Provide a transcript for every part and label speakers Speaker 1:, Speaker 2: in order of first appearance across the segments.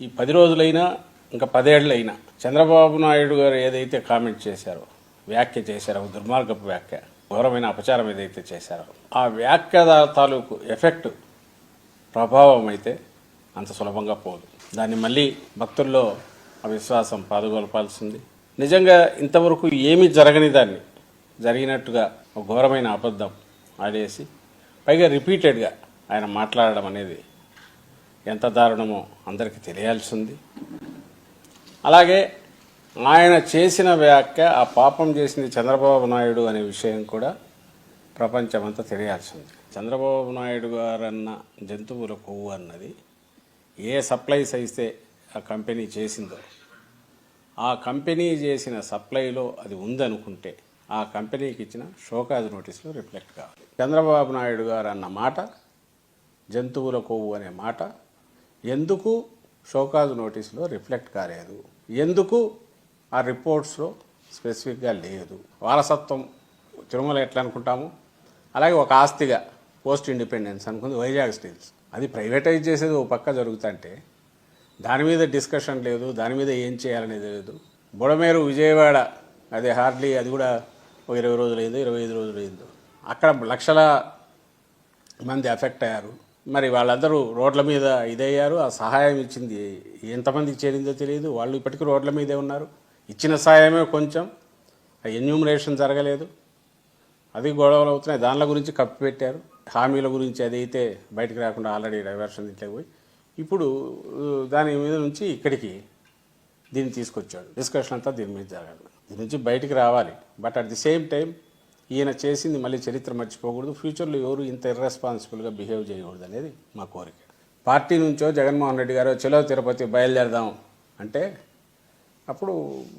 Speaker 1: ఈ 10 రోజులైనా ఇంకా 10 ఏళ్ళైనా చంద్రబాబు నాయుడు గారు ఏదైతే కామెంట్ చేశారో, వ్యాఖ్య చేశారో, దుర్మార్గపు వ్యాఖ్య, ఘోరమైన అపచారం ఏదైతే చేశారో, ఆ వ్యాఖ్య తాలూకు ఎఫెక్ట్ ప్రభావం అయితే అంత సులభంగా పోదు. దాన్ని మళ్ళీ భక్తుల్లో ఆ విశ్వాసం పాదుగొలపాల్సింది. నిజంగా ఇంతవరకు ఏమీ జరగని దాన్ని జరిగినట్టుగా ఒక ఘోరమైన అబద్ధం ఆడేసి పైగా రిపీటెడ్గా ఆయన మాట్లాడడం అనేది ఎంత దారుణమో అందరికీ తెలియాల్సింది. అలాగే ఆయన చేసిన వ్యాఖ్య, ఆ పాపం చేసింది చంద్రబాబు నాయుడు అనే విషయం కూడా ప్రపంచమంతా తెలియాల్సింది. చంద్రబాబు నాయుడు గారన్న జంతువుల కొవ్వు అన్నది ఏ సప్లైస్ అయితే ఆ కంపెనీ చేసిందో, ఆ కంపెనీ చేసిన సప్లైలో అది ఉందనుకుంటే ఆ కంపెనీకి ఇచ్చిన షోకాజ్ నోటీసులో రిఫ్లెక్ట్ కావాలి. చంద్రబాబు నాయుడు గారు అన్న మాట, జంతువుల కొవ్వు అనే మాట ఎందుకు షోకాజ్ నోటీసులో రిఫ్లెక్ట్ కాలేదు, ఎందుకు ఆ రిపోర్ట్స్లో స్పెసిఫిక్గా లేదు? వారసత్వం తిరుమల ఎట్లా అనుకుంటాము, అలాగే ఒక ఆస్తిగా పోస్ట్ ఇండిపెండెన్స్ అనుకుంది వైజాగ్ స్టీల్స్. అది ప్రైవేటైజ్ చేసేది ఓ పక్క జరుగుతుంటే దాని మీద డిస్కషన్ లేదు, దాని మీద ఏం చేయాలనేది లేదు. బుడమేరు విజయవాడ అది హార్డ్లీ అది కూడా ఒక 20 రోజులైందో 25 రోజులైందో, అక్కడ లక్షల మంది ఎఫెక్ట్ అయ్యారు. మరి వాళ్ళందరూ రోడ్ల మీద ఇదయ్యారు. ఆ సహాయం ఇచ్చింది ఎంతమందికి చేరిందో తెలియదు. వాళ్ళు ఇప్పటికీ రోడ్ల మీదే ఉన్నారు. ఇచ్చిన సహాయమే కొంచెం, ఎన్యూమరేషన్ జరగలేదు, అది గొడవలు అవుతున్నాయి. దానిల గురించి కప్పిపెట్టారు. హామీల గురించి అదైతే బయటకు రాకుండా ఆల్రెడీ డైవర్షన్ ఇట్లా పోయి ఇప్పుడు దాని మీద నుంచి ఇక్కడికి దీన్ని తీసుకొచ్చాడు. డిస్కషన్ అంతా దీని మీద జరగాలి, దీని నుంచి బయటికి రావాలి. But at the same time ఈయన చేసింది మళ్ళీ చరిత్ర మర్చిపోకూడదు. ఫ్యూచర్లో ఎవరు ఇంత ఇర్రెస్పాన్సిబుల్గా బిహేవ్ చేయకూడదు అనేది మా కోరిక. పార్టీ నుంచో జగన్మోహన్ రెడ్డి గారు చలో తిరుపతి బయలుదేరదాం అంటే అప్పుడు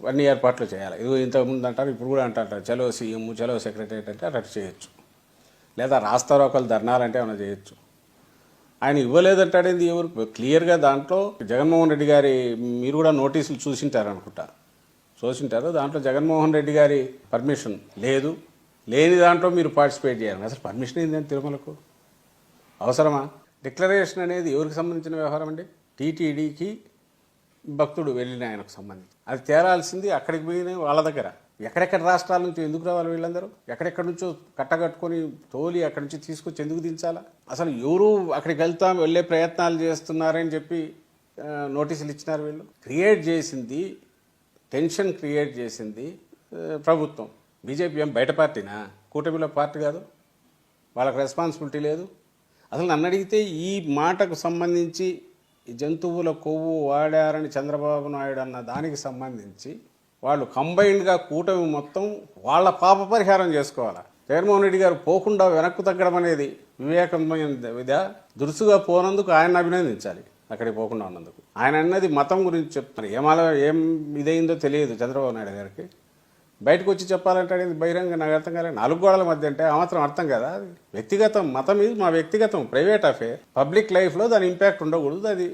Speaker 1: అన్ని ఏర్పాట్లు చేయాలి. ఇది ఇంతకుముందు అంటారు, ఇప్పుడు కూడా అంటారు చలో సీఎం, చలో సెక్రటరియట్ అంటే అట్లా చేయొచ్చు, లేదా రాస్తారోకలు ధర్నాలంటే ఏమైనా చేయొచ్చు. ఆయన ఇవ్వలేదంటాడేంది ఎవరు? క్లియర్గా దాంట్లో జగన్మోహన్ రెడ్డి గారి, మీరు కూడా నోటీసులు చూసింటారు అనుకుంటా, చూసింటారు. దాంట్లో జగన్మోహన్ రెడ్డి గారి పర్మిషన్ లేదు, లేని దాంట్లో మీరు పార్టిసిపేట్ చేయాలి. అసలు పర్మిషన్ ఏంటంటే తిరుమలకు అవసరమా? డిక్లరేషన్ అనేది ఎవరికి సంబంధించిన వ్యవహారం అండి? టీటీడీకి భక్తుడు వెళ్ళిన ఆయనకు సంబంధించి అది తేరాల్సింది అక్కడికి పోయిన వాళ్ళ దగ్గర. ఎక్కడెక్కడ రాష్ట్రాల నుంచి ఎందుకు రావాలి వీళ్ళందరూ? ఎక్కడెక్కడి నుంచో కట్టగట్టుకొని తోలి అక్కడి నుంచి తీసుకొచ్చి ఎందుకు దించాలా? అసలు ఎవరు అక్కడికి వెళ్ళే ప్రయత్నాలు చేస్తున్నారని చెప్పి నోటీసులు ఇచ్చినారు. వీళ్ళు క్రియేట్ చేసింది, టెన్షన్ క్రియేట్ చేసింది ప్రభుత్వం. బీజేపీ ఏం బయట పార్టీనా? కూటమిలో పార్టీ కాదు, వాళ్ళకి రెస్పాన్సిబిలిటీ లేదు. అసలు నన్ను అడిగితే ఈ మాటకు సంబంధించి జంతువుల కొవ్వు వాడారని చంద్రబాబు నాయుడు అన్న దానికి సంబంధించి వాళ్ళు కంబైన్డ్గా కూటమి మొత్తం వాళ్ళ పాప పరిహారం చేసుకోవాలి. జగన్మోహన్ రెడ్డి గారు పోకుండా వెనక్కు తగ్గడం అనేది వివేకమైన దురుసుగా పోనందుకు ఆయన అభినందించాలి, అక్కడికి పోకుండా ఉన్నందుకు. ఆయన అన్నది మతం గురించి చెప్తున్నారు. ఏం ఇదైందో తెలియదు చంద్రబాబు నాయుడు గారికి. బయటకు వచ్చి చెప్పాలంటే బహిరంగ నాకు అర్థం కాలేదు. 4 గోడల మధ్య అంటే ఆ మాత్రం అర్థం కదా. అది వ్యక్తిగతం, మతం ఇది మా వ్యక్తిగతం, ప్రైవేట్ అఫేర్. పబ్లిక్ లైఫ్లో దాని ఇంపాక్ట్ ఉండకూడదు. అది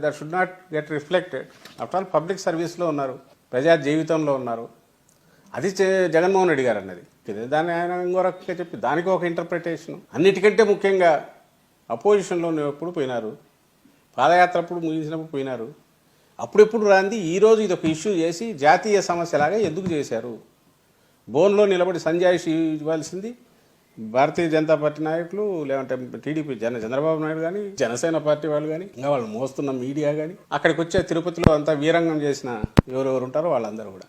Speaker 1: that should not get reflected. After all public సర్వీస్లో ఉన్నారు, ప్రజా జీవితంలో ఉన్నారు. అది జగన్మోహన్ రెడ్డి గారు అన్నది. దాన్ని ఆయన ఇంకో రకంగా చెప్పి దానికి ఒక ఇంటర్ప్రిటేషన్. అన్నిటికంటే ముఖ్యంగా అపోజిషన్లో ఎప్పుడు పోయినారు, పాదయాత్ర అప్పుడు ముగించినప్పుడు పోయినారు. అప్పుడెప్పుడు రాంది ఈరోజు ఇది ఒక ఇష్యూ చేసి జాతీయ సమస్యలాగా ఎందుకు చేశారు? బోన్లో నిలబడి సంజాయిషి ఇవ్వాల్సింది భారతీయ జనతా పార్టీ నాయకులు, లేదంటే టీడీపీ చంద్రబాబు నాయుడు కానీ, జనసేన పార్టీ వాళ్ళు కానీ, ఇంకా వాళ్ళు మోస్తున్న మీడియా కానీ, అక్కడికి వచ్చే తిరుపతిలో అంతా వీరంగం చేసిన ఎవరెవరు ఉంటారో వాళ్ళందరూ కూడా